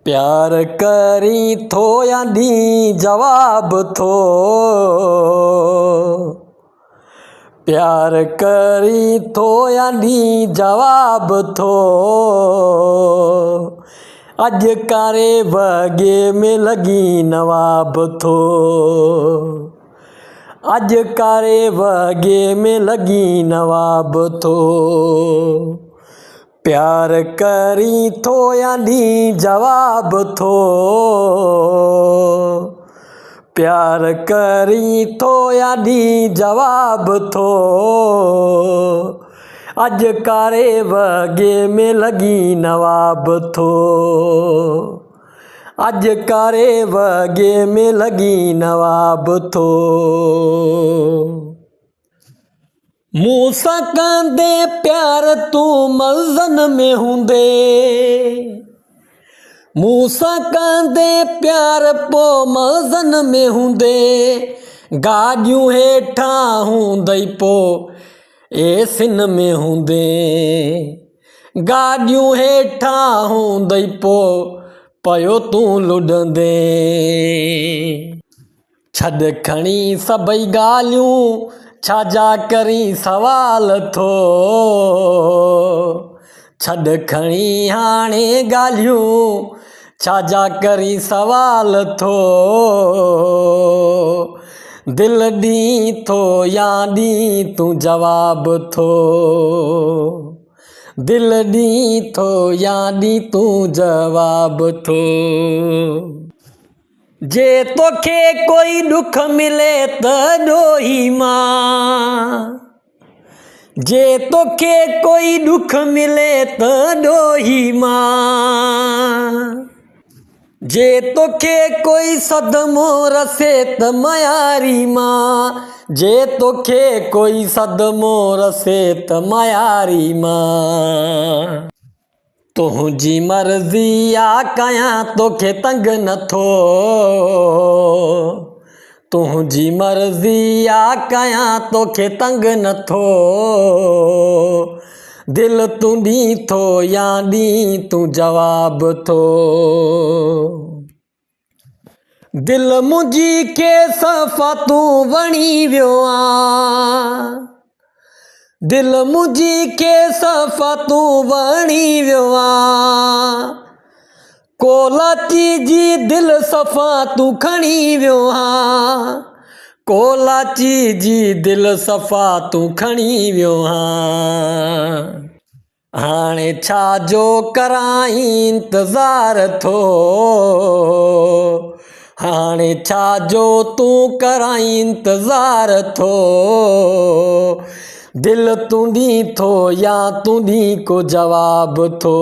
प्यार करी थो या नी जवाब थो, प्यार करी थो या नी जवाब थो। अज कारे वगे में लगी नवाब थो, अज कारे वगे में लगी नवाब थो। प्यार करी थो या नी जवाब थो, प्यार करी थो या नी जवाब थो। अज कारे वगे में लगी नवाब थो, अज कारे वगे में लगी नवाब थो। मूंसां कंदे प्यार तू मज़न में हूंदे, मूंसां कंदे प्यार पो मज़न में हूंदे। गाॾियूं हेठां हूंदई पो एसिन में हूंदे, गाॾियूं हेठां हूंदई पो पयो तूं लुॾंदे। छॾ खणी सभई ॻाल्हियूं छाजा करी सवाल थो, छॾ खणी हाणे ॻाल्हियूं छाजा करी सवाल थो। दिल ॾी थो या ॾी तूं जवाब थो, दिल ॾी थो या ॾी तूं जवाब थो। जे तोखे कोई दुख मिले त ॾोही मां, जे तोखे कोई दुख मिले त ॾोही मां। जे तोखे कोई सदमो रसे त मयारी मां, जे तोखे कोई सदमो रसे त मयारी मां। तुंहिंजी मर्ज़ी आ कयां तोखे तंग नथो, तुंहिंजी मर्ज़ी आ कयां तोखे तंग नथो। दिल तूं ॾी थो या ॾी तूं जवाब थो। दिल मुंहिंजी खे सफ़ा तूं वणी वियो आ, दिल मुंहिंजी खे सफ़ा तूं वणी वियो आ। कोलाची जी दिल सफ़ा तूं खणी वियो आ, कोलाची जी दिल सफ़ा तूं खणी वियो आ। हाणे छाजो करां इंतज़ार थो, हाणे छाजो तूं करां इंतज़ार थो। दिल तूं ॾी थो या तूं ॾी को जवाब थो।